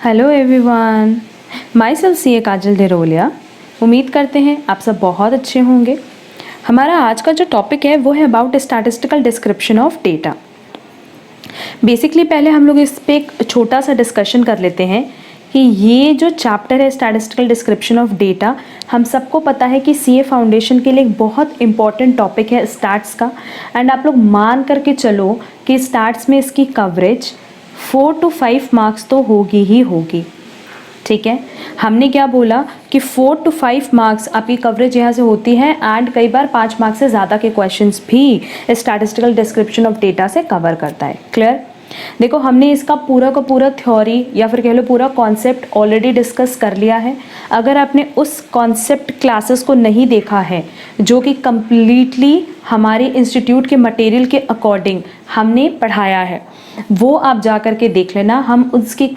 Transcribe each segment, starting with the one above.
Hello everyone, my self सी काजल डेरोलिया। उम्मीद करते हैं आप सब बहुत अच्छे होंगे। हमारा आज का जो टॉपिक है वो है about statistical description of data. Basically पहले हम लोग इस पे एक छोटा सा डिस्कशन कर लेते हैं कि ये जो चैप्टर है स्टैटिस्टिकल डिस्क्रिप्शन ऑफ डेटा, हम सबको पता है कि सीए फाउंडेशन के लिए एक बहुत इंपॉर्टेंट टॉपिक है स्टैट्स का। एंड आप लोग मान करके चलो कि स्टैट्स में इसकी कवरेज 4 to 5 मार्क्स तो होगी ही होगी। ठीक है, हमने क्या बोला कि 4 to 5 मार्क्स आपकी कवरेज यहाँ से होती है एंड कई बार 5 मार्क्स से ज़्यादा के क्वेश्चंस भी स्टैटिस्टिकल डिस्क्रिप्शन ऑफ डेटा से कवर करता है। क्लियर? देखो, हमने इसका पूरा का पूरा थ्योरी या फिर कह लो पूरा कॉन्सेप्ट ऑलरेडी डिस्कस कर लिया है। अगर आपने उस कॉन्सेप्ट क्लासेस को नहीं देखा है जो कि कम्प्लीटली हमारे इंस्टीट्यूट के मटेरियल के अकॉर्डिंग हमने पढ़ाया है, वो आप जा कर के देख लेना। हम उसकी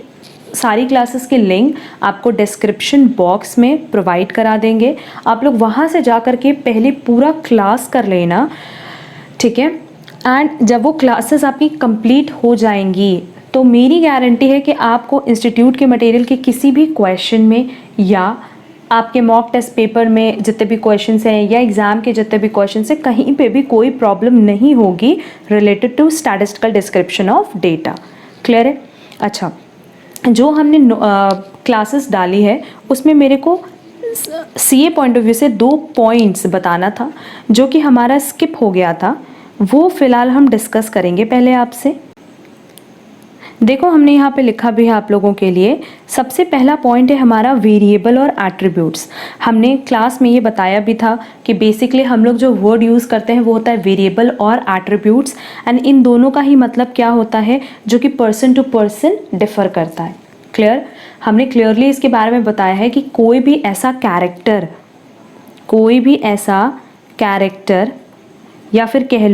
सारी क्लासेस की लिंक आपको डिस्क्रिप्शन बॉक्स में प्रोवाइड करा देंगे। आप लोग वहाँ से जा कर के पहले पूरा क्लास कर लेना, ठीक है। एंड जब वो क्लासेस आपकी कंप्लीट हो जाएंगी तो मेरी गारंटी है कि आपको इंस्टीट्यूट के मटेरियल के किसी भी क्वेश्चन में या आपके मॉक टेस्ट पेपर में जितने भी क्वेश्चंस हैं या एग्ज़ाम के जितने भी क्वेश्चंस हैं, कहीं पे भी कोई प्रॉब्लम नहीं होगी related to statistical description of data. Clear है? अच्छा, जो हमने क्लासेस डाली है उसमें मेरे को सीए पॉइंट ऑफ व्यू से 2 पॉइंट्स बताना था जो कि हमारा स्किप हो गया था, वो फ़िलहाल हम डिस्कस करेंगे पहले आपसे। देखो, हमने यहाँ पे लिखा भी है आप लोगों के लिए। सबसे पहला पॉइंट है हमारा वेरिएबल और एट्रीब्यूट्स। हमने क्लास में ये बताया भी था कि बेसिकली हम लोग जो वर्ड यूज़ करते हैं वो होता है वेरिएबल और एट्रीब्यूट्स, एंड इन दोनों का ही मतलब क्या होता है जो कि पर्सन टू पर्सन डिफ़र करता है। क्लियर? हमने क्लियरली इसके बारे में बताया है कि कोई भी ऐसा कैरेक्टर या फिर कह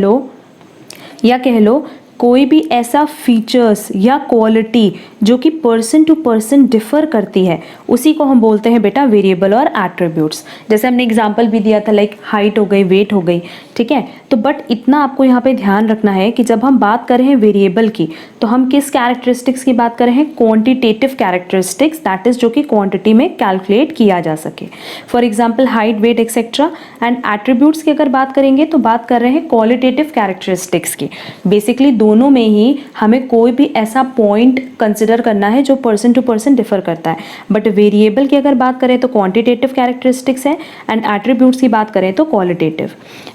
लो कोई भी ऐसा फीचर्स या क्वालिटी जो कि पर्सन टू पर्सन डिफ़र करती है, उसी को हम बोलते हैं बेटा वेरिएबल और एट्रीब्यूट्स। जैसे हमने एग्जांपल भी दिया था, लाइक हाइट हो गई, वेट हो गई, ठीक है। तो बट इतना आपको यहाँ पे ध्यान रखना है कि जब हम बात कर रहे हैं वेरिएबल की तो हम किस कैरेक्टरिस्टिक्स की बात कर रहे हैं? क्वांटिटेटिव कैरेक्टरिस्टिक्स, दैट इज जो कि क्वांटिटी में कैलकुलेट किया जा सके। For example height, weight etcetera. And attributes की अगर बात करेंगे तो बात कर रहे हैं क्वालिटेटिव कैरेक्टरिस्टिक्स की। बेसिकली दोनों में ही हमें कोई भी ऐसा पॉइंट कंसिडर करना है जो पर्सन टू पर्सन डिफर करता है। बट वेरिएबल की अगर बात करें तो क्वांटिटेटिव कैरेक्टरिस्टिक्स है एंड एट्रीब्यूट्स की बात करें तो क्वालिटेटिव।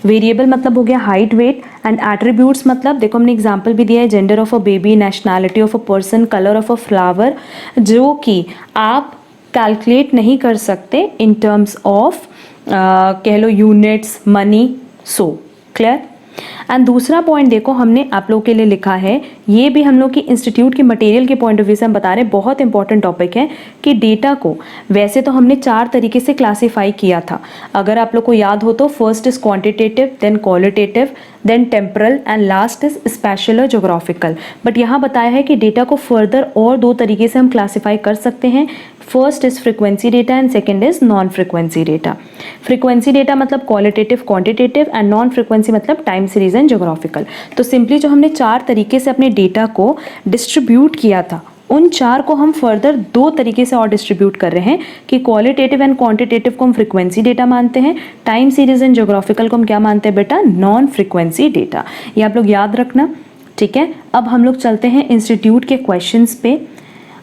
वेरिएबल मतलब हो गया हाइट, वेट, एंड एट्रीब्यूट्स मतलब देखो हमने एग्जांपल भी दिया है, gender of a baby, nationality of a person, colour of a flower, जो कि आप कैलकुलेट नहीं कर सकते इन टर्म्स ऑफ कह लो units, money. So clear? And दूसरा पॉइंट देखो हमने आप लोगों के लिए लिखा है, ये भी हम लोग की इंस्टीट्यूट के मटेरियल के पॉइंट ऑफ व्यू से हम बता रहे हैं, बहुत इंपॉर्टेंट टॉपिक है कि डेटा को वैसे तो हमने 4 तरीके से क्लासीफाई किया था। अगर आप लोग को याद हो तो first is quantitative, then qualitative, then temporal, and last is spatial और जोग्राफिकल। बट यहाँ बताया है कि डेटा को फर्दर और 2 तरीके से हम क्लासीफाई कर सकते हैं। First is frequency data and second is non frequency data. Frequency data मतलब qualitative, quantitative, and non frequency मतलब टाइम सीरीज एंड जोग्राफिकल। तो सिंपली जो हमने 4 तरीके से अपने डेटा को डिस्ट्रीब्यूट किया था, उन 4 को हम फर्दर 2 तरीके से और डिस्ट्रीब्यूट कर रहे हैं कि क्वालिटेटिव एंड क्वांटिटेटिव को हम फ्रीक्वेंसी डेटा मानते हैं, टाइम सीरीज एंड जोग्राफिकल को हम क्या मानते हैं बेटा? Non frequency data. ये आप लोग याद रखना, ठीक है। अब हम लोग चलते हैं इंस्टीट्यूट के क्वेश्चंस पे,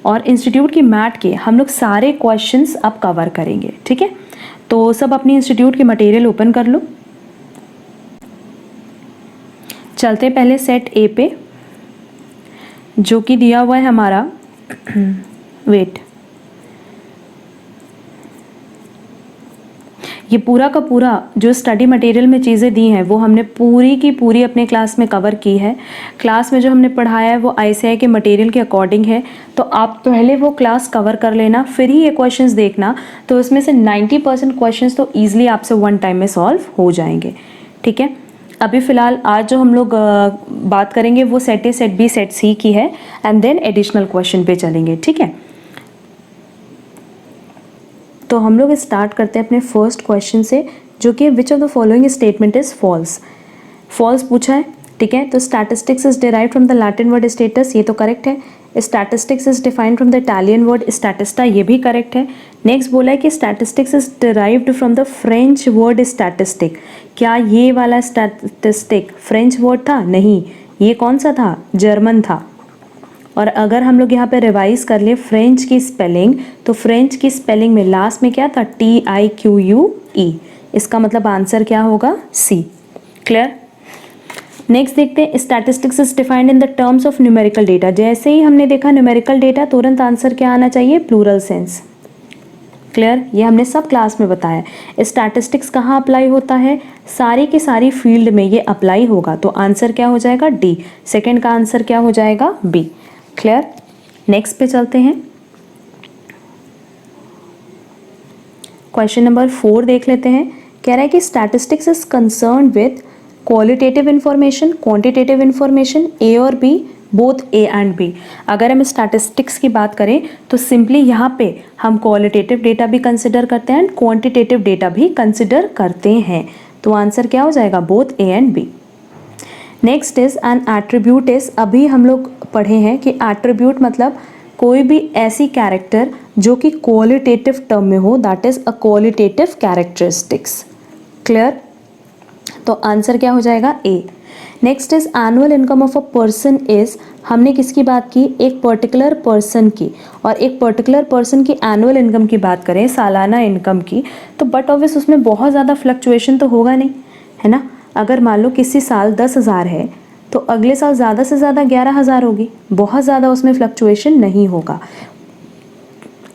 और इंस्टीट्यूट की मैट के हम लोग सारे क्वेश्चंस अब कवर करेंगे, ठीक है। तो सब अपनी इंस्टीट्यूट के मटेरियल ओपन कर लो। चलते हैं पहले सेट ए पे, जो कि दिया हुआ है हमारा वेट। ये पूरा का पूरा जो स्टडी मटेरियल में चीज़ें दी हैं वो हमने पूरी की पूरी अपने क्लास में कवर की है। क्लास में जो हमने पढ़ाया है वो आईसीएआई के मटेरियल के अकॉर्डिंग है, तो आप पहले वो क्लास कवर कर लेना, फिर ही ये क्वेश्चंस देखना। तो उसमें से 90% क्वेश्चंस तो ईजिली आपसे 1 टाइम में सॉल्व हो जाएंगे, ठीक है। अभी फ़िलहाल आज जो हम लोग बात करेंगे वो set A, set B, set C की है, एंड देन एडिशनल क्वेश्चन पे चलेंगे, ठीक है। तो हम लोग स्टार्ट करते हैं अपने फर्स्ट क्वेश्चन से, जो कि which of the following statement is false. False पूछा है, ठीक है। तो statistics is derived from the Latin word status, ये तो करेक्ट है। Statistics is defined from the Italian word statista, ये भी करेक्ट है। नेक्स्ट बोला है कि statistics is derived from the French word statistic. क्या ये वाला स्टैटिस्टिक फ्रेंच वर्ड था? नहीं, ये कौन सा था? जर्मन था। और अगर हम लोग यहाँ पे रिवाइज कर ले फ्रेंच की स्पेलिंग, तो फ्रेंच की स्पेलिंग में लास्ट में क्या था? TIQUE। इसका मतलब आंसर क्या होगा? सी। क्लियर? नेक्स्ट देखते हैं, statistics is defined in the terms of numerical data. जैसे ही हमने देखा न्यूमेरिकल डेटा, तुरंत आंसर क्या आना चाहिए? Plural sense. क्लियर? ये हमने सब क्लास में बताया। स्टैटिस्टिक्स कहाँ अप्लाई होता है? सारी की सारी फील्ड में ये अप्लाई होगा, तो आंसर क्या हो जाएगा? डी। सेकेंड का आंसर क्या हो जाएगा? बी। क्लियर? नेक्स्ट पे चलते हैं, क्वेश्चन नंबर 4 देख लेते हैं। कह रहा है कि statistics is concern with qualitative information, quantitative information, A और B, both A and B. अगर हम स्टैटिस्टिक्स की बात करें तो सिंपली यहाँ पे हम क्वालिटेटिव डेटा भी कंसिडर करते हैं एंड क्वांटिटेटिव डेटा भी कंसिडर करते हैं, तो आंसर क्या हो जाएगा? Both A and B. Next is an attribute is, अभी हम लोग पढ़े हैं कि एट्रीब्यूट मतलब कोई भी ऐसी कैरेक्टर जो कि क्वालिटेटिव टर्म में हो, that is a qualitative characteristics. Clear? तो आंसर क्या हो जाएगा? A. Next is annual income of a person is, हमने किसकी बात की? एक पर्टिकुलर पर्सन की। और एक पर्टिकुलर पर्सन की एनुअल इनकम की बात करें, सालाना इनकम की, तो बट ऑब्वियस उसमें बहुत ज़्यादा फ्लक्चुएशन तो होगा नहीं, है ना। अगर मान लो किसी साल 10,000 है तो अगले साल ज़्यादा से ज़्यादा 11,000 होगी, बहुत ज़्यादा उसमें फ्लक्चुएशन नहीं होगा।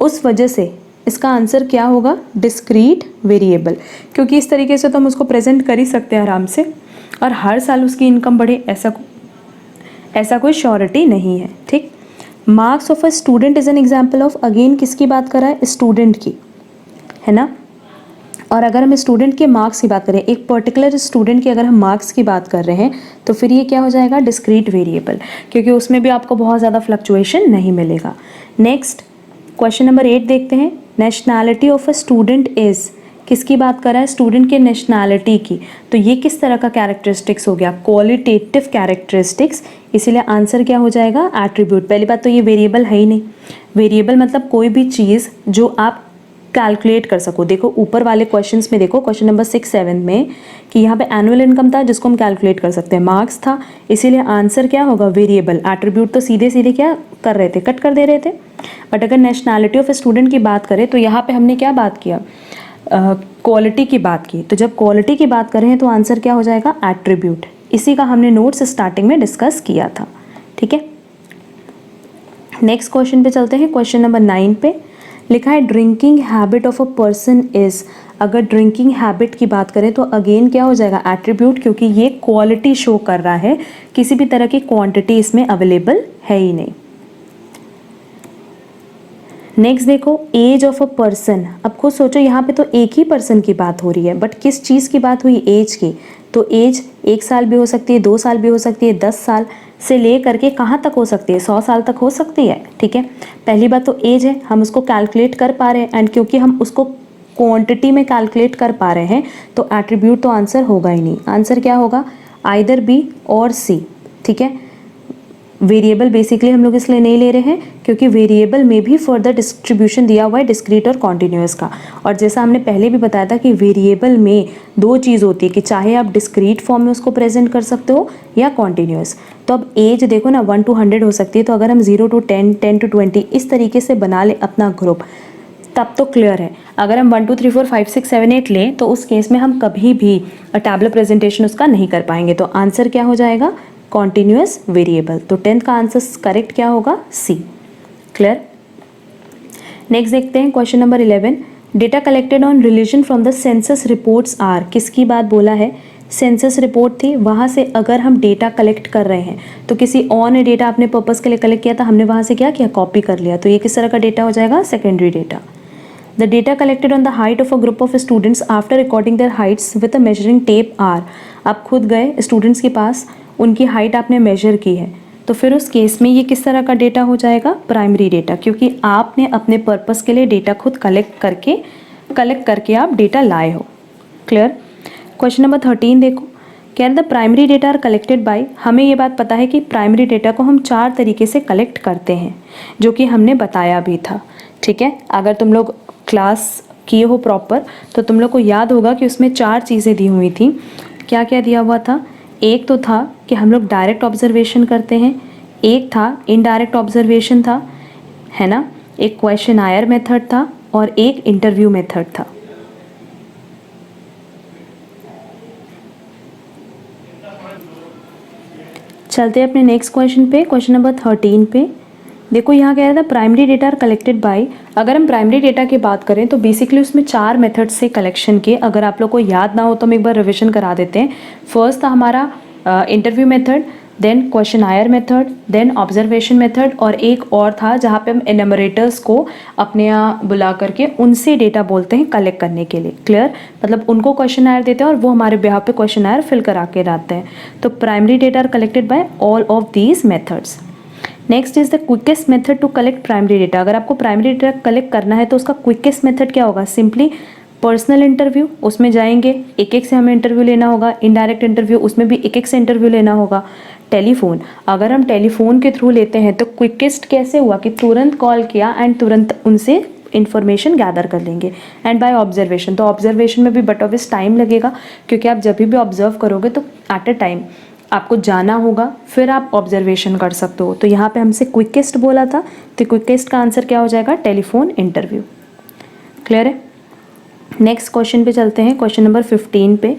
उस वजह से इसका आंसर क्या होगा? डिस्क्रीट वेरिएबल, क्योंकि इस तरीके से तो हम उसको प्रेजेंट कर ही सकते हैं आराम से, और हर साल उसकी इनकम बढ़े ऐसा कोई श्योरिटी नहीं है। ठीक। Marks of a student is an example of, again किसकी बात कर रहा है? स्टूडेंट की, है ना। और अगर हम स्टूडेंट के मार्क्स की बात करें, एक पर्टिकुलर स्टूडेंट के अगर हम मार्क्स की बात कर रहे हैं, तो फिर ये क्या हो जाएगा? डिस्क्रीट वेरिएबल, क्योंकि उसमें भी आपको बहुत ज़्यादा फ्लक्चुएशन नहीं मिलेगा। नेक्स्ट क्वेश्चन नंबर 8 देखते हैं। Nationality of a student is, किसकी बात कर रहा है? स्टूडेंट के नेशनैलिटी की। तो ये किस तरह का कैरेक्टरिस्टिक्स हो गया? क्वालिटेटिव कैरेक्टरिस्टिक्स, इसीलिए आंसर क्या हो जाएगा? एट्रीब्यूट। पहली बात तो ये वेरिएबल है ही नहीं। वेरिएबल मतलब कोई भी चीज़ जो आप कैलकुलेट कर सको। देखो ऊपर वाले क्वेश्चंस में, देखो क्वेश्चन नंबर 6, 7 में, कि यहाँ पे एनुअल इनकम था जिसको हम कैलकुलेट कर सकते हैं, मार्क्स था, इसीलिए आंसर क्या होगा? वेरिएबल। एट्रीब्यूट तो सीधे सीधे क्या कर रहे थे? कट कर दे रहे थे। बट अगर नेशनैलिटी ऑफ स्टूडेंट की बात करें तो यहाँ पे हमने क्या बात किया? क्वालिटी की बात की। तो जब क्वालिटी की बात करें तो आंसर क्या हो जाएगा? एट्रीब्यूट। इसी का हमने नोट्स स्टार्टिंग में डिस्कस किया था। ठीक है, नेक्स्ट क्वेश्चन पे चलते हैं। क्वेश्चन नंबर 9 पे लिखा है drinking habit of a person is. अगर ड्रिंकिंग हैबिट की बात करें तो अगेन क्या हो जाएगा? एट्रीब्यूट, क्योंकि ये क्वालिटी शो कर रहा है, किसी भी तरह की क्वांटिटी इसमें अवेलेबल है ही नहीं। नेक्स्ट देखो, एज ऑफ अ पर्सन। अब खुद सोचो, यहाँ पे तो एक ही पर्सन की बात हो रही है, बट किस चीज़ की बात हुई? एज की। तो एज 1 साल भी हो सकती है, 2 साल भी हो सकती है, 10 साल से ले करके कहाँ तक हो सकती है? 100 साल तक हो सकती है। ठीक है, पहली बात तो एज है, हम उसको कैलकुलेट कर पा रहे हैं, एंड क्योंकि हम उसको क्वांटिटी में कैलकुलेट कर पा रहे हैं तो एट्रीब्यूट तो आंसर होगा ही नहीं। आंसर क्या होगा? आइदर बी और सी। ठीक है, वेरिएबल बेसिकली हम लोग इसलिए नहीं ले रहे हैं क्योंकि वेरिएबल में भी फर्दर डिस्ट्रीब्यूशन दिया हुआ है डिस्क्रीट और कॉन्टिन्यूअस का। और जैसा हमने पहले भी बताया था कि वेरिएबल में 2 चीज़ होती है कि चाहे आप डिस्क्रीट फॉर्म में उसको प्रेजेंट कर सकते हो या कॉन्टिन्यूअस। तो अब एज देखो ना, 1 to 100 हो सकती है, तो अगर हम 0 to 10, 10 to 20 इस तरीके से बना ले अपना ग्रुप, तब तो क्लियर है। अगर हम 1 2 3 4 5 6 7 8 लें तो उस केस में हम कभी भी टैबुलर प्रेजेंटेशन उसका नहीं कर पाएंगे। तो आंसर क्या हो जाएगा? Continuous variable. तो 10th का आंसर करेक्ट क्या होगा? सी। क्लियर। नेक्स्ट देखते हैं question number 11। Data collected on religion from the census reports are. किसकी बात बोला है? सेंसस रिपोर्ट थी, वहाँ से अगर हम डेटा कलेक्ट कर रहे हैं तो किसी और ने डेटा अपने पर्पस के लिए कलेक्ट किया था, हमने वहाँ से क्या किया? कॉपी कर लिया। तो ये किस तरह का डेटा हो जाएगा? Secondary data. The data collected on the height of a group of students after recording their heights with a measuring tape are. आप खुद गए स्टूडेंट्स के पास, उनकी हाइट आपने मेजर की है, तो फिर उस केस में ये किस तरह का डेटा हो जाएगा? प्राइमरी डेटा, क्योंकि आपने अपने पर्पस के लिए डेटा खुद कलेक्ट करके आप डेटा लाए हो। क्लियर। क्वेश्चन नंबर 13 देखो, कह रहे the primary data are collected by, हमें ये बात पता है कि प्राइमरी डेटा को हम 4 तरीके से कलेक्ट करते हैं, जो कि हमने बताया भी था। ठीक है, अगर तुम लोग क्लास किए हो प्रॉपर तो तुम लोग को याद होगा कि उसमें 4 चीज़ें दी हुई थी। क्या क्या दिया हुआ था? एक तो था कि हम लोग डायरेक्ट ऑब्जर्वेशन करते हैं, एक था इनडायरेक्ट ऑब्जर्वेशन था, है ना, एक क्वेश्चन आयर मेथड था और एक इंटरव्यू मेथड था। चलते हैं अपने नेक्स्ट क्वेश्चन पे, क्वेश्चन नंबर 13 पे। देखो यहाँ कह रहा था primary data are collected by, अगर हम प्राइमरी डेटा की बात करें तो बेसिकली उसमें 4 मेथड से कलेक्शन के, अगर आप लोग को याद ना हो तो हम एक बार रिविजन करा देते हैं। फर्स्ट था हमारा इंटरव्यू मेथड, देन क्वेश्चन आयर मेथड, देन ऑब्जर्वेशन मेथड, और एक और था जहाँ पे हम एनमरेटर्स को अपने यहाँ बुला करके उनसे डेटा बोलते हैं कलेक्ट करने के लिए। क्लियर? मतलब उनको क्वेश्चन आयर देते हैं और वो हमारे बिहाफ पे क्वेश्चन आयर फिल करा के लाते हैं। तो primary data are collected by all of these methods. Next is the quickest method to collect primary data. अगर आपको प्राइमरी डेटा कलेक्ट करना है तो उसका क्विकेस्ट मेथड क्या होगा? सिंपली पर्सनल इंटरव्यू, उसमें जाएंगे एक एक से हमें इंटरव्यू लेना होगा। इनडायरेक्ट इंटरव्यू, उसमें भी एक एक से इंटरव्यू लेना होगा। टेलीफोन, अगर हम टेलीफोन के थ्रू लेते हैं तो क्विकेस्ट कैसे हुआ कि तुरंत कॉल किया एंड तुरंत उनसे इन्फॉर्मेशन गैदर कर लेंगे। एंड बाय ऑब्जर्वेशन, तो ऑब्जर्वेशन में भी बट ऑब्वियस टाइम लगेगा, क्योंकि आप जब भी ऑब्जर्व करोगे तो एट अ टाइम आपको जाना होगा, फिर आप ऑब्जर्वेशन कर सकते हो। तो यहाँ पे हमसे क्विकेस्ट बोला था, तो क्विकेस्ट का आंसर क्या हो जाएगा? Telephone interview. क्लियर है? नेक्स्ट क्वेश्चन पे चलते हैं, क्वेश्चन नंबर 15 पे।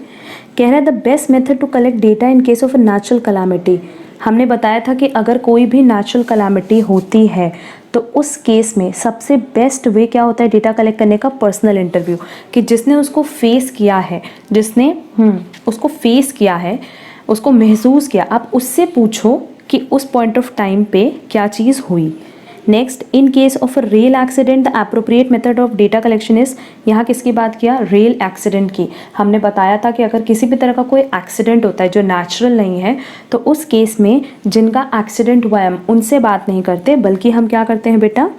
कह रहा है the best method to collect data in case of a natural calamity. हमने बताया था कि अगर कोई भी नेचुरल कलामिटी होती है तो उस केस में सबसे बेस्ट वे क्या होता है डेटा कलेक्ट करने का? पर्सनल इंटरव्यू, कि जिसने उसको फेस किया है, जिसने उसको फेस किया है, उसको महसूस किया, आप उससे पूछो कि उस पॉइंट ऑफ टाइम पे क्या चीज़ हुई। Next, in case of a rail accident the appropriate method of data collection is, यहाँ किसकी बात किया? रेल एक्सीडेंट की। हमने बताया था कि अगर किसी भी तरह का कोई एक्सीडेंट होता है जो नेचुरल नहीं है, तो उस केस में जिनका एक्सीडेंट हुआ है हम उनसे बात नहीं करते, बल्कि हम क्या करते हैं बेटा?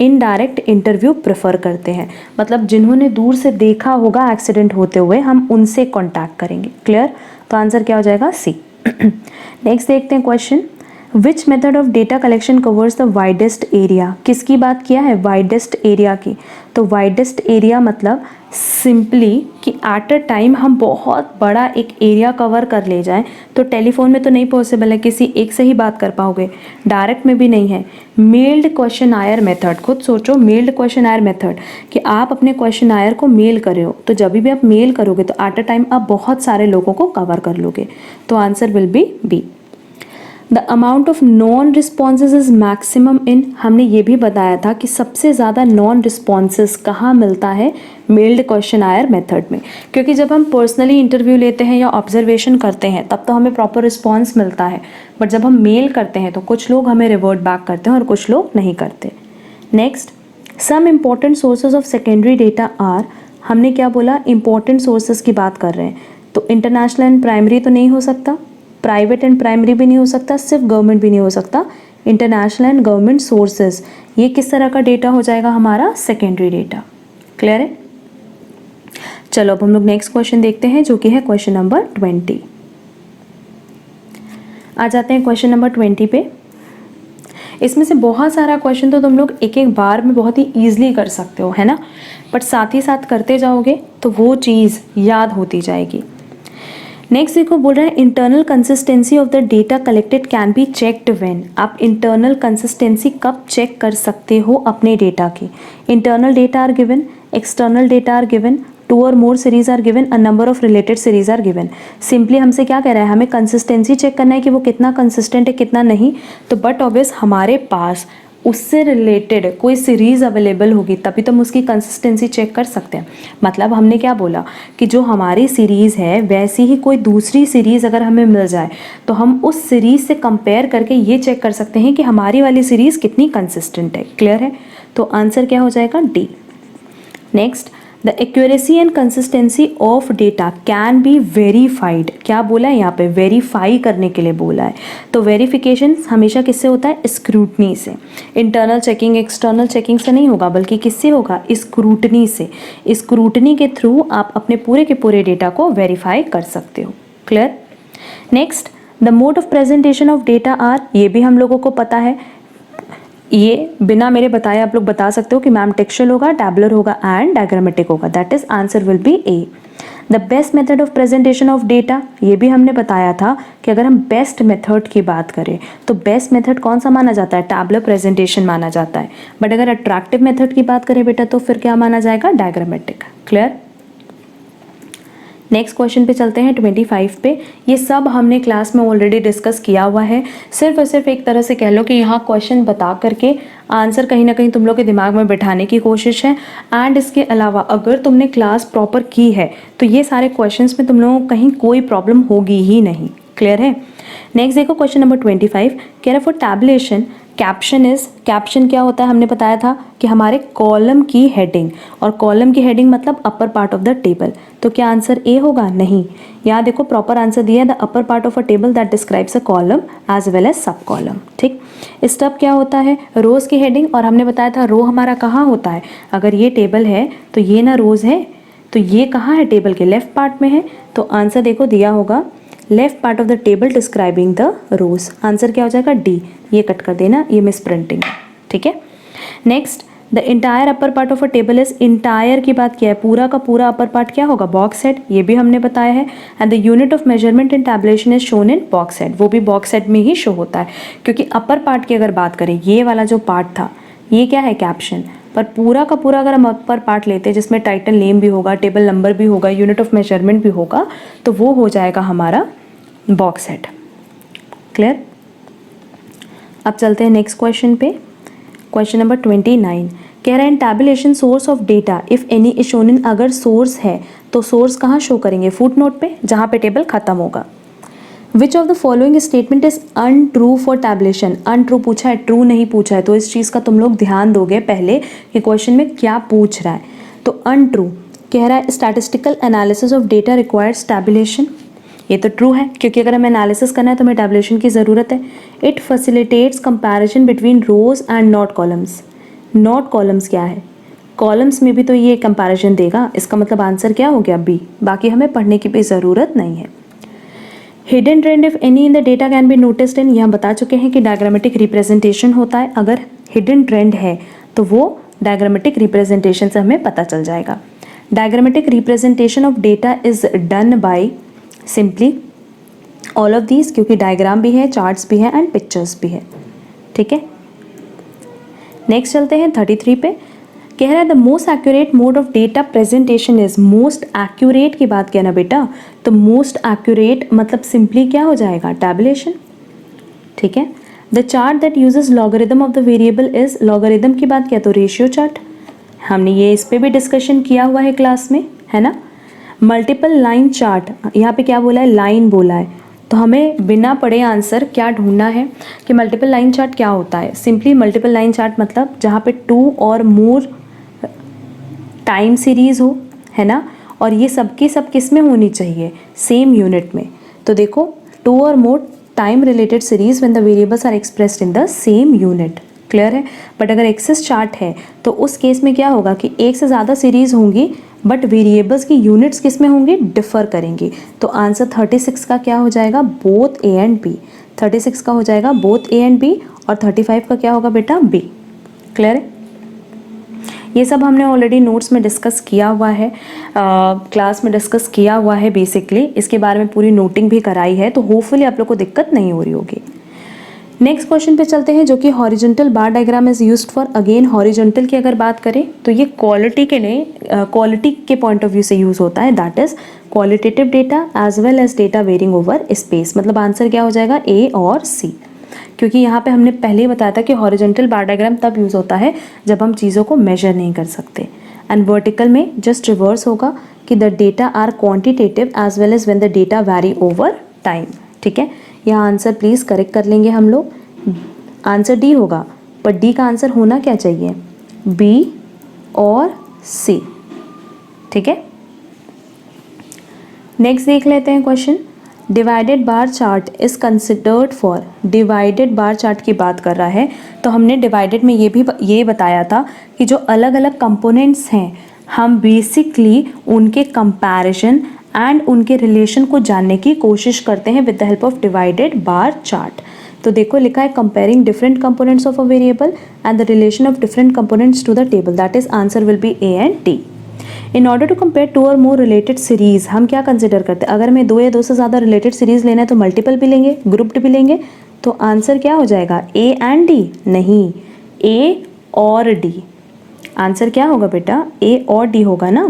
इनडायरेक्ट इंटरव्यू प्रेफर करते हैं। मतलब जिन्होंने दूर से देखा होगा एक्सीडेंट होते हुए, हम उनसे कॉन्टैक्ट करेंगे। क्लियर? तो आंसर क्या हो जाएगा? सी। नेक्स्ट देखते हैं question, which method of data collection covers the widest area. किसकी बात किया है? वाइडेस्ट एरिया की। तो वाइडेस्ट एरिया मतलब सिंपली कि एट अ टाइम हम बहुत बड़ा एक एरिया कवर कर ले जाएं, तो टेलीफोन में तो नहीं पॉसिबल है, किसी एक से ही बात कर पाओगे, डायरेक्ट में भी नहीं है। मेल्ड क्वेश्चन आयर मेथड, खुद सोचो, मेल्ड क्वेश्चन आयर मेथड कि आप अपने क्वेश्चन आयर को मेल कर रहे हो, तो जब भी आप मेल करोगे तो एट अ टाइम आप बहुत सारे लोगों को कवर कर लोगे। तो answer will be B. The amount of non responses is maximum in, हमने ये भी बताया था कि सबसे ज़्यादा नॉन रिस्पॉन्सेज कहाँ मिलता है? मेल्ड क्वेश्चन आयर मेथड में, क्योंकि जब हम पर्सनली इंटरव्यू लेते हैं या ऑब्जर्वेशन करते हैं तब तो हमें प्रॉपर रिस्पॉन्स मिलता है, बट जब हम मेल करते हैं तो कुछ लोग हमें रिवर्ट बैक करते हैं और कुछ लोग नहीं करते। Next, some important sources of secondary data are, हमने क्या बोला? इंपॉर्टेंट सोर्सेज की बात कर रहे हैं, तो इंटरनेशनल एंड प्राइमरी तो नहीं हो सकता, प्राइवेट एंड प्राइमरी भी नहीं हो सकता, सिर्फ गवर्नमेंट भी नहीं हो सकता, इंटरनेशनल एंड गवर्नमेंट सोर्सेज। ये किस तरह का डेटा हो जाएगा? हमारा सेकेंडरी डेटा। क्लियर है? चलो अब हम लोग नेक्स्ट क्वेश्चन देखते हैं, जो कि है क्वेश्चन नंबर 20। आ जाते हैं क्वेश्चन नंबर 20 पे। इसमें से बहुत सारा क्वेश्चन तो तुम लोग एक एक बार में बहुत ही ईजिली कर सकते हो, है ना, बट साथ ही साथ करते जाओगे तो वो चीज़ याद होती जाएगी। नेक्स्ट देखो, बोल रहा है internal consistency of the data collected can be checked when. आप इंटरनल कंसिस्टेंसी कब चेक कर सकते हो अपने डेटा की? Internal data are given, external data are given, 2 और more series are given, a number of related series are given. Simply हमसे क्या कह रहा है? हमें कंसिस्टेंसी चेक करना है कि वो कितना कंसिस्टेंट है कितना नहीं। तो बट ऑब्वियस हमारे पास उससे रिलेटेड कोई सीरीज़ अवेलेबल होगी तभी तो हम उसकी कंसिस्टेंसी चेक कर सकते हैं। मतलब हमने क्या बोला कि जो हमारी सीरीज़ है वैसी ही कोई दूसरी सीरीज़ अगर हमें मिल जाए तो हम उस सीरीज़ से कंपेयर करके ये चेक कर सकते हैं कि हमारी वाली सीरीज़ कितनी कंसिस्टेंट है। क्लियर है? तो आंसर क्या हो जाएगा? D. Next, the accuracy and consistency of data can be verified. क्या बोला है यहाँ पे? वेरीफाई करने के लिए बोला है। तो वेरिफिकेशन हमेशा किससे होता है? स्क्रूटनी से। इंटरनल चेकिंग एक्सटर्नल चेकिंग से नहीं होगा, बल्कि किससे होगा? स्क्रूटनी से। स्क्रूटनी के थ्रू आप अपने पूरे के पूरे डेटा को वेरीफाई कर सकते हो। Clear? Next, the mode of presentation of data are, ये भी हम लोगों को पता है, ये बिना मेरे बताए आप लोग बता सकते हो कि मैम टेक्सचुअल होगा, टैबुलर होगा एंड डायग्रामेटिक होगा, that is answer will be A. The best method of presentation of data, ये भी हमने बताया था कि अगर हम बेस्ट मेथड की बात करें तो बेस्ट मेथड कौन सा माना जाता है, टैबुलर प्रेजेंटेशन माना जाता है, बट अगर अट्रैक्टिव मेथड की बात करें बेटा तो फिर क्या माना जाएगा, डायग्रामेटिक। क्लियर। नेक्स्ट क्वेश्चन पे चलते हैं 25 पे। ये सब हमने क्लास में ऑलरेडी डिस्कस किया हुआ है, सिर्फ और सिर्फ एक तरह से कह लो कि यहाँ क्वेश्चन बता करके आंसर कहीं ना कहीं तुम लोग के दिमाग में बैठाने की कोशिश है। एंड इसके अलावा अगर तुमने क्लास प्रॉपर की है तो ये सारे क्वेश्चंस में तुम लोगों को कहीं कोई प्रॉब्लम होगी ही नहीं। क्लियर है। नेक्स्ट देखो क्वेश्चन नंबर 25 कह रहा for tabulation caption is, caption क्या होता है हमने बताया था कि हमारे कॉलम की हेडिंग, और कॉलम की हेडिंग मतलब अपर पार्ट ऑफ द टेबल, तो क्या आंसर ए होगा, नहीं। यहाँ देखो प्रॉपर आंसर दिया है the upper part of a table that describes a column as well as sub column. ठीक, स्टब क्या होता है, रोज की हेडिंग, और हमने बताया था रो हमारा कहाँ होता है, अगर ये टेबल है तो ये ना रोज है, तो ये कहाँ है, टेबल के लेफ्ट पार्ट में है, तो आंसर देखो दिया होगा left part of the table describing the rows, answer क्या हो जाएगा डी, ये कट कर देना, ये मिस प्रिंटिंग। ठीक है। Next, the entire upper part of a table is, entire की बात किया है, पूरा का पूरा अपर पार्ट क्या होगा, बॉक्स हेड, ये भी हमने बताया है। And the unit of measurement in tabulation is shown in box head, वो भी बॉक्स हेड में ही शो होता है, क्योंकि अपर पार्ट की अगर बात करें, ये वाला जो पार्ट था ये क्या है, कैप्शन, पर पूरा का पूरा अगर हम अपर पार्ट लेते हैं जिसमें टाइटल नेम भी होगा, टेबल नंबर भी होगा, यूनिट ऑफ मेजरमेंट भी होगा, तो वो हो जाएगा हमारा बॉक्स हेड। क्लियर। अब चलते हैं नेक्स्ट क्वेश्चन पे, क्वेश्चन नंबर 29 कह रहा है in tabulation source of data if any is shown in, अगर सोर्स है तो सोर्स कहाँ शो करेंगे, फुट नोट पे, जहाँ पे टेबल खत्म होगा। विच of the following statement is untrue for tabulation, untrue पूछा है, ट्रू नहीं पूछा है, तो इस चीज़ का तुम लोग ध्यान दोगे पहले कि क्वेश्चन में क्या पूछ रहा है। तो अनट्रू कह रहा है statistical analysis of data requires tabulation, ये तो ट्रू है क्योंकि अगर हमें एनालिसिस करना है तो हमें टैबुलेशन की ज़रूरत है। It facilitates comparison between rows and not columns, not columns क्या है, कॉलम्स में भी तो ये कंपैरिजन देगा, इसका मतलब आंसर क्या हो गया, बी, बाकी हमें पढ़ने की भी ज़रूरत नहीं है। Hidden trend if any in the data can be noticed in, यहाँ बता चुके हैं कि डायग्रामेटिक रिप्रेजेंटेशन होता है, अगर हिडन ट्रेंड है तो वो डायग्रामेटिक रिप्रेजेंटेशन से हमें पता चल जाएगा। Diagrammatic representation of data is done by simply all of these, क्योंकि डायग्राम भी है, चार्ट्स भी है एंड पिक्चर्स भी है। ठीक है। नेक्स्ट चलते हैं 33 पे, कह रहा है the most accurate mode of data presentation is, most accurate की बात किया ना बेटा, तो मोस्ट एक्यूरेट मतलब सिंपली क्या हो जाएगा, टैबुलेशन। ठीक है। The chart that uses logarithm of the variable is, logarithm की बात किया तो रेशियो चार्ट, हमने ये इस पे भी डिस्कशन किया हुआ है क्लास में, है ना। मल्टीपल लाइन चार्ट, यहाँ पे क्या बोला है, लाइन बोला है, तो हमें बिना पढ़े आंसर क्या ढूंढना है कि मल्टीपल लाइन चार्ट क्या होता है। सिंपली मल्टीपल लाइन चार्ट मतलब जहाँ पे 2 और मोर टाइम सीरीज़ हो, है ना, और ये सबकी सब किस में होनी चाहिए, सेम यूनिट में। तो देखो 2 और more time related series when the variables are expressed in the same unit. Clear है। बट अगर एक्सेस चार्ट है तो उस केस में क्या होगा कि एक से ज़्यादा सीरीज होंगी बट वेरिएबल्स की यूनिट्स किस में होंगी, डिफर करेंगी। तो आंसर 36 का क्या हो जाएगा, बोथ ए एंड बी। 36 का हो जाएगा बोथ ए एंड बी, और 35 का क्या होगा बेटा, बी। क्लियर है। ये सब हमने ऑलरेडी नोट्स में डिस्कस किया हुआ है, क्लास में डिस्कस किया हुआ है, बेसिकली इसके बारे में पूरी नोटिंग भी कराई है, तो होपफुली आप लोग को दिक्कत नहीं हो रही होगी। नेक्स्ट क्वेश्चन पे चलते हैं जो कि horizontal bar diagram is used for, again horizontal की अगर बात करें तो ये क्वालिटी के लिए, क्वालिटी के पॉइंट ऑफ व्यू से यूज़ होता है, that is qualitative data as well as data varying over space. मतलब आंसर क्या हो जाएगा, ए और सी, क्योंकि यहाँ पे हमने पहले ही बताया था कि हॉरिजॉन्टल बार डायग्राम तब यूज़ होता है जब हम चीज़ों को मेजर नहीं कर सकते, एंड वर्टिकल में जस्ट रिवर्स होगा कि the data are quantitative as well as when the data vary over time. ठीक है। यहाँ आंसर प्लीज़ करेक्ट कर लेंगे हम लोग, आंसर डी होगा, पर डी का आंसर होना क्या चाहिए, बी और सी। ठीक है। नेक्स्ट देख लेते हैं question, divided bar chart is considered for, divided bar chart की बात कर रहा है, तो हमने डिवाइडेड में ये बताया था कि जो अलग अलग कंपोनेंट्स हैं हम बेसिकली उनके कंपैरिजन एंड उनके रिलेशन को जानने की कोशिश करते हैं with the help of divided bar chart. तो देखो लिखा है comparing different components of a variable and the relation of different components to the table, that is answer will be A and D. In order to compare two और more related series, हम क्या consider करते हैं, अगर हमें दो या दो से ज़्यादा रिलेटेड सीरीज लेना है तो मल्टीपल भी लेंगे, ग्रुप्ड भी लेंगे, तो आंसर क्या हो जाएगा, ए एंड डी, नहीं ए और डी। आंसर क्या होगा बेटा, ए और डी होगा ना,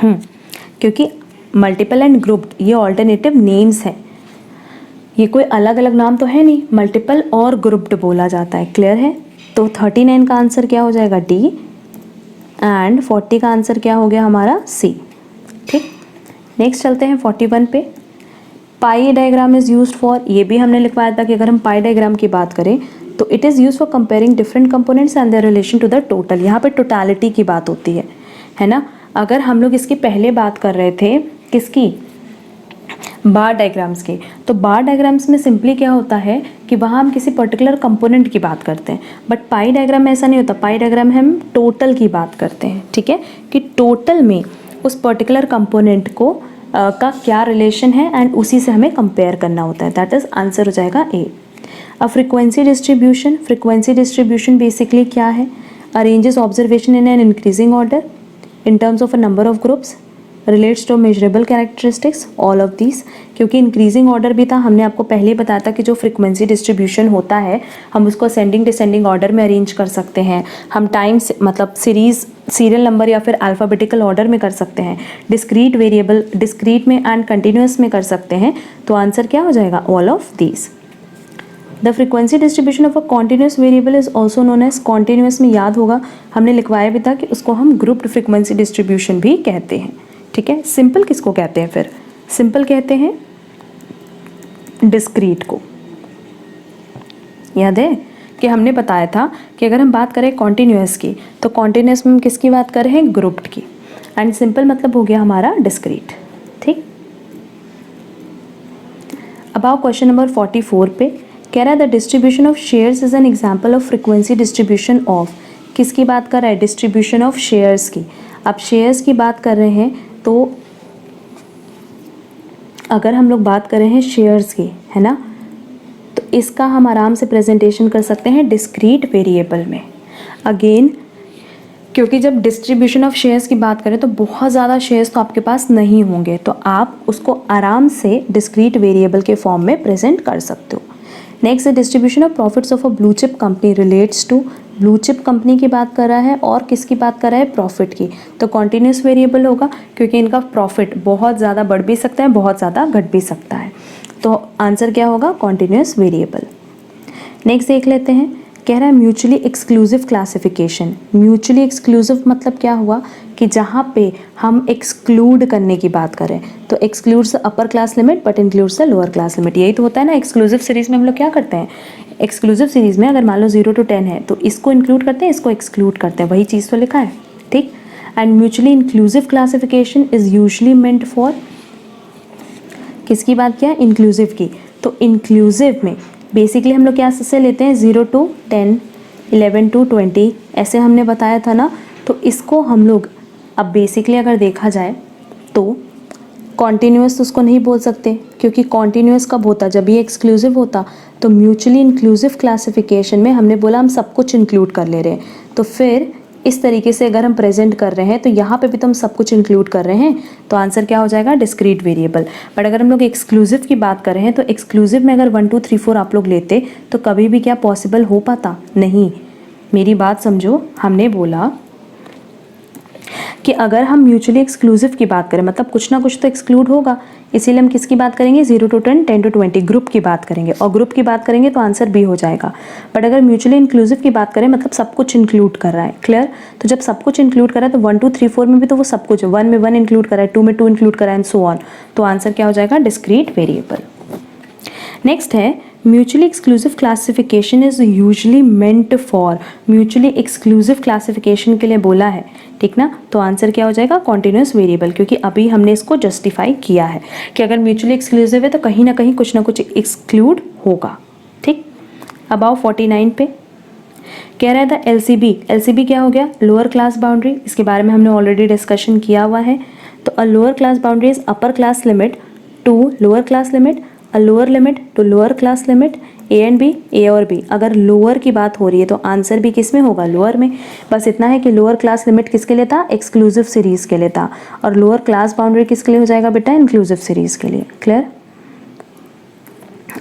क्योंकि मल्टीपल एंड ग्रुप्ड ये ऑल्टरनेटिव नेम्स हैं, ये कोई अलग अलग नाम तो है नहीं, मल्टीपल और ग्रुप्ड बोला जाता है। क्लियर है? तो 39 का आंसर क्या हो जाएगा, डी, एंड 40 का आंसर क्या हो गया हमारा, सी। ठीक, नेक्स्ट चलते हैं 41 पे। पाई डायग्राम इज़ यूज्ड फॉर, ये भी हमने लिखवाया था कि अगर हम पाई डायग्राम की बात करें तो it is use for comparing different components and their relation to the total. यहाँ पे टोटालिटी की बात होती है ना। अगर हम लोग इसकी पहले बात कर रहे थे किसकी, बार डायग्राम्स की, तो बार डायग्राम्स में सिंपली क्या होता है कि वहाँ हम किसी पर्टिकुलर कंपोनेंट की बात करते हैं, बट पाई डायग्राम में ऐसा नहीं होता। पाई डायग्राम में हम टोटल की बात करते हैं, ठीक है, कि टोटल में उस पर्टिकुलर कंपोनेंट को का क्या रिलेशन है एंड उसी से हमें कंपेयर करना होता है, दैट इज आंसर हो जाएगा ए। अब frequency distribution, frequency distribution basically क्या है, arranges observation in an increasing order in terms of a number of groups, relates to measurable characteristics, all of these. क्योंकि इंक्रीजिंग ऑर्डर भी था, हमने आपको पहले ही बताया था कि जो फ्रीक्वेंसी डिस्ट्रीब्यूशन होता है हम उसको असेंडिंग डिसेंडिंग ऑर्डर में अरेंज कर सकते हैं, हम टाइम मतलब सीरीज सीरियल नंबर या फिर अल्फ़ाबेटिकल ऑर्डर में कर सकते हैं, डिस्क्रीट वेरिएबल डिस्क्रीट में एंड कंटिन्यूस में कर सकते हैं। तो आंसर क्या हो जाएगा, all of these. The frequency distribution of a continuous variable is also known as, continuous में याद होगा हमने लिखवाया भी था कि उसको हम ग्रुप्ड फ्रीक्वेंसी डिस्ट्रीब्यूशन भी कहते हैं, ठीक है। सिंपल किसको कहते हैं, फिर सिंपल कहते हैं डिस्क्रीट को। याद है कि हमने बताया था कि अगर हम बात करें कॉन्टिन्यूस की तो कॉन्टिन्यूस में हम किसकी बात कर रहे हैं, ग्रुप्ड की, एंड सिंपल मतलब हो गया हमारा डिस्क्रीट। ठीक, अब आओ क्वेश्चन नंबर 44 पे। कह रहा है the distribution of shares is an example of frequency distribution of, किसकी बात कर रहा है, डिस्ट्रीब्यूशन ऑफ शेयर्स की। अब शेयर्स की बात कर रहे हैं तो अगर हम लोग बात कर रहे हैं शेयर्स की, है ना, तो इसका हम आराम से प्रेजेंटेशन कर सकते हैं डिस्क्रीट वेरिएबल में। अगेन क्योंकि जब डिस्ट्रीब्यूशन ऑफ शेयर्स की बात करें तो बहुत ज़्यादा शेयर्स तो आपके पास नहीं होंगे, तो आप उसको आराम से डिस्क्रीट वेरिएबल के फॉर्म में प्रेजेंट कर सकते हो। Next, distribution of profits of a blue chip company relates to, blue chip company की बात कर रहा है और किसकी बात कर रहा है, प्रॉफिट की। तो कॉन्टिन्यूस वेरिएबल होगा क्योंकि इनका प्रॉफिट बहुत ज़्यादा बढ़ भी सकता है, बहुत ज़्यादा घट भी सकता है। तो आंसर क्या होगा, कॉन्टिन्यूस वेरिएबल। नेक्स्ट देख लेते हैं, कह रहा है mutually exclusive classification. Mutually exclusive मतलब क्या हुआ कि जहाँ पे हम एक्सक्लूड करने की बात करें तो excludes upper class limit but includes the lower class limit. यही तो होता है ना एक्सक्लूसिव सीरीज में हम लोग क्या करते हैं, एक्सक्लूसिव सीरीज में अगर मान लो 0 to 10 है तो इसको इंक्लूड करते हैं, इसको एक्सक्लूड करते हैं, वही चीज़ तो लिखा है। ठीक, and mutually inclusive classification is usually meant for, किसकी बात किया, इंक्लूसिव की। तो इंक्लूसिव में बेसिकली हम लोग क्या से लेते हैं, 0 to 10, 11 to 20 ऐसे हमने बताया था ना। तो इसको हम लोग अब बेसिकली अगर देखा जाए तो कॉन्टीन्यूअस तो उसको नहीं बोल सकते क्योंकि कॉन्टीन्यूअस कब होता, जब ये एक्सक्लूसिव होता। तो म्यूचुअली इंक्लूसिव क्लासिफिकेशन में हमने बोला हम सब कुछ इंक्लूड कर ले रहे हैं, तो फिर इस तरीके से अगर हम प्रेजेंट कर रहे हैं तो यहाँ पे भी तो हम सब कुछ इंक्लूड कर रहे हैं, तो आंसर क्या हो जाएगा, डिस्क्रीट वेरिएबल। बट अगर हम लोग एक्सक्लूसिव की बात कर रहे हैं तो एक्सक्लूसिव में अगर 1 2 3 4 आप लोग लेते तो कभी भी क्या पॉसिबल हो पाता, नहीं। मेरी बात समझो, हमने बोला कि अगर हम म्यूचुअली एक्सक्लूसिव की बात करें मतलब कुछ ना कुछ तो एक्सक्लूड होगा, इसीलिए हम किसकी बात करेंगे, 0 to 10, 10 to 20 ग्रुप की बात करेंगे, और ग्रुप की बात करेंगे तो आंसर बी हो जाएगा। बट अगर म्यूचुअली इंक्लूसिव की बात करें मतलब सब कुछ इंक्लूड कर रहा है, क्लियर। तो जब सब कुछ इंक्लूड कर रहा है तो 1 2 3 4 में भी तो वो सब कुछ है, 1 में 1 इंक्लूड कर रहा है, 2 में 2 इंक्लूड कर रहा है एंड सो ऑन। तो आंसर क्या हो जाएगा, डिस्क्रीट वेरिएबल। नेक्स्ट है mutually exclusive classification is usually meant for, mutually exclusive classification के लिए बोला है, ठीक ना। तो आंसर क्या हो जाएगा, कॉन्टिन्यूस वेरिएबल, क्योंकि अभी हमने इसको जस्टिफाई किया है कि अगर म्यूचुअली एक्सक्लूसिव है तो कहीं ना कहीं कुछ ना कुछ एक्सक्लूड होगा। ठीक, अब आओ 49 पे। कह रहा था LCB, LCB क्या हो गया, लोअर क्लास बाउंड्री, इसके बारे में हमने ऑलरेडी डिस्कशन किया हुआ है। तो a lower class boundary is upper class limit to lower class limit, a lower limit to lower class limit, A and B, A और बी। अगर लोअर की बात हो रही है तो आंसर भी किस में होगा, लोअर में। बस इतना है कि लोअर क्लास लिमिट किसके लिए था, एक्सक्लूसिव सीरीज के लिए था, और लोअर क्लास बाउंड्री किसके लिए हो जाएगा बेटा, इंक्लूसिव सीरीज के लिए। क्लियर।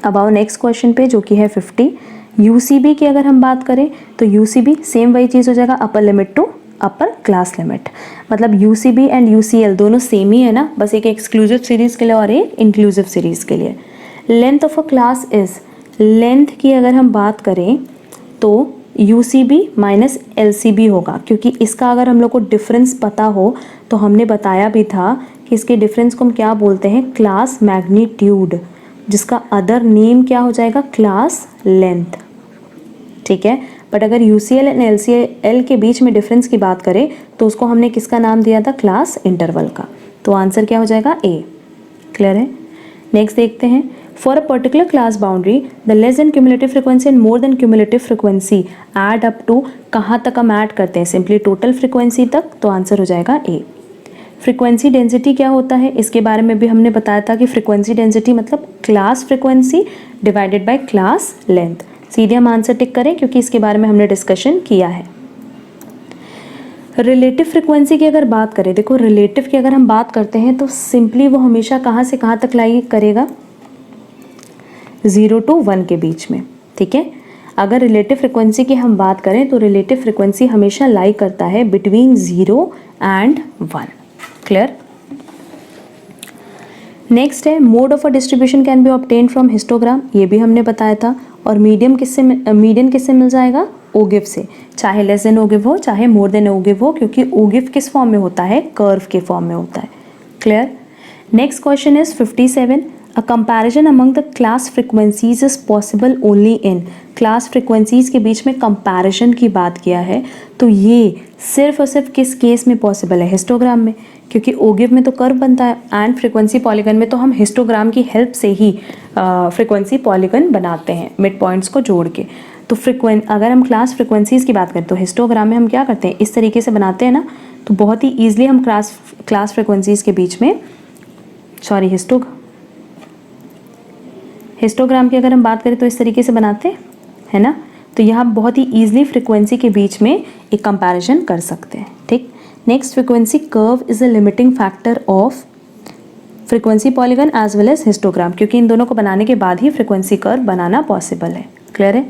अब आओ नेक्स्ट क्वेश्चन पे जो कि है 50। यूसीबी की अगर हम बात करें तो यूसीबी सेम वही चीज़ हो जाएगा, upper limit to upper class limit. मतलब यूसीबी एंड यूसीएल दोनों सेम ही है ना, बस एक एक्सक्लूसिव सीरीज के लिए और एक इंक्लूसिव सीरीज के लिए। Length of a class is, length की अगर हम बात करें तो यूसीबी माइनस एलसीबी होगा, क्योंकि इसका अगर हम लोग को डिफरेंस पता हो तो हमने बताया भी था कि इसके डिफरेंस को हम क्या बोलते हैं, क्लास मैग्नीट्यूड, जिसका अदर नेम क्या हो जाएगा, क्लास लेंथ। ठीक है। बट अगर यूसीएल एंड एलसीएल के बीच में डिफरेंस की बात करें तो उसको हमने किसका नाम दिया था, क्लास इंटरवल का। तो आंसर क्या हो जाएगा, ए। क्लियर है। नेक्स्ट देखते हैं, for a particular class boundary the less than cumulative frequency and more than cumulative frequency add up to, कहाँ तक हम ऐड करते हैं, सिंपली टोटल फ्रिक्वेंसी तक। तो आंसर हो जाएगा ए। फ्रिक्वेंसी डेंसिटी क्या होता है, इसके बारे में भी हमने बताया था कि फ्रिक्वेंसी डेंसिटी मतलब class frequency divided by class length. सीधे हम आंसर टिक करें क्योंकि इसके बारे में हमने डिस्कशन किया है। रिलेटिव फ्रिक्वेंसी की अगर बात करें, देखो रिलेटिव की अगर हम बात करते हैं तो सिंपली वो हमेशा कहाँ से कहाँ तक लाई करेगा, 0 to 1 के बीच में। ठीक है। अगर रिलेटिव फ्रिक्वेंसी की हम बात करें तो रिलेटिव फ्रिक्वेंसी हमेशा लाई करता है बिटवीन 0 and 1। क्लियर। नेक्स्ट है, mode of a distribution can be obtain from histogram, ये भी हमने बताया था। और मीडियन किससे मिल जाएगा, ओगिव से, चाहे लेस देन ओगिव हो चाहे मोर देन ओगिव हो, क्योंकि ओगिव किस फॉर्म में होता है, कर्व के फॉर्म में होता है। Clear. Next question is 57। A comparison among the class frequencies is possible only in, class frequencies के बीच में कंपैरिजन की बात किया है तो ये सिर्फ और सिर्फ किस केस में पॉसिबल है, हिस्टोग्राम में, क्योंकि ओगिव में तो कर्व बनता है एंड फ्रिक्वेंसी पॉलीगन में तो हम हिस्टोग्राम की हेल्प से ही फ्रिक्वेंसी पॉलीगन बनाते हैं मिड पॉइंट्स को जोड़ के। तो अगर हम क्लास फ्रिक्वेंसीज की बात करें तो हिस्टोग्राम में हम क्या करते हैं, इस तरीके से बनाते हैं ना, तो बहुत ही ईजिली हम क्लास फ्रिक्वेंसीज के बीच में, सॉरी हिस्टोग्राम की अगर हम बात करें तो इस तरीके से बनाते हैं, है ना। तो यहाँ बहुत ही ईजिली फ्रिक्वेंसी के बीच में एक कंपैरिजन कर सकते हैं। ठीक। Next, frequency curve is a limiting factor of frequency polygon as well as histogram, क्योंकि इन दोनों को बनाने के बाद ही फ्रिक्वेंसी कर्व बनाना पॉसिबल है। क्लियर है।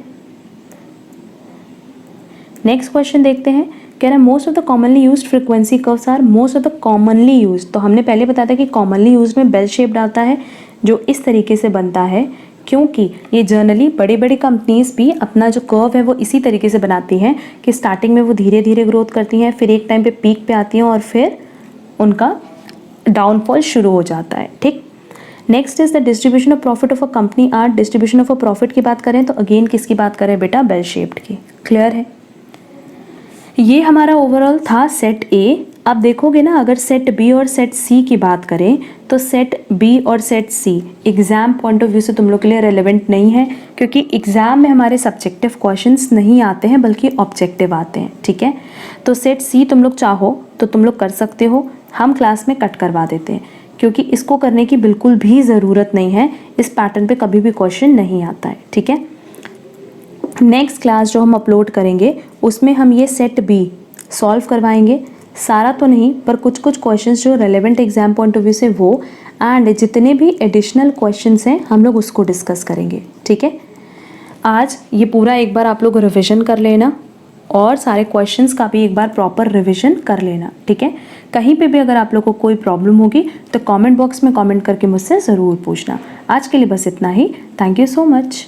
नेक्स्ट क्वेश्चन देखते हैं, कह रहा है most of the commonly used frequency curves are, most of the commonly used, तो हमने पहले बताया था कि कॉमनली यूज्ड में बेल शेप्ड आता है जो इस तरीके से बनता है, क्योंकि ये जनरली बड़ी बड़ी कंपनीज भी अपना जो कर्व है वो इसी तरीके से बनाती हैं कि स्टार्टिंग में वो धीरे धीरे ग्रोथ करती हैं, फिर एक टाइम पे पीक पे आती हैं और फिर उनका डाउनफॉल शुरू हो जाता है। ठीक। Next is the distribution of profit of a company are, distribution of a profit की बात करें तो अगेन किसकी बात करें बेटा, बेल शेप्ड की। क्लियर है। ये हमारा ओवरऑल था सेट ए। अब देखोगे ना, अगर सेट बी और सेट सी की बात करें तो सेट बी और set C exam point of view से तुम लोग के लिए रेलेवेंट नहीं है, क्योंकि एग्जाम में हमारे सब्जेक्टिव क्वेश्चंस नहीं आते हैं बल्कि ऑब्जेक्टिव आते हैं। ठीक है। तो सेट सी तुम लोग चाहो तो तुम लोग कर सकते हो, हम क्लास में कट करवा देते हैं, क्योंकि इसको करने की बिल्कुल भी ज़रूरत नहीं है, इस पैटर्न पे कभी भी क्वेश्चन नहीं आता है। ठीक है। नेक्स्ट क्लास जो हम अपलोड करेंगे उसमें हम ये सेट बी सॉल्व करवाएंगे, सारा तो नहीं पर कुछ कुछ क्वेश्चंस जो relevant exam point of view से वो, एंड जितने भी एडिशनल क्वेश्चंस हैं हम लोग उसको डिस्कस करेंगे। ठीक है। आज ये पूरा एक बार आप लोग रिविजन कर लेना और सारे क्वेश्चंस का भी एक बार प्रॉपर रिविजन कर लेना। ठीक है। कहीं पे भी अगर आप लोग को कोई प्रॉब्लम होगी तो कमेंट बॉक्स में कमेंट करके मुझसे ज़रूर पूछना। आज के लिए बस इतना ही। Thank you so much.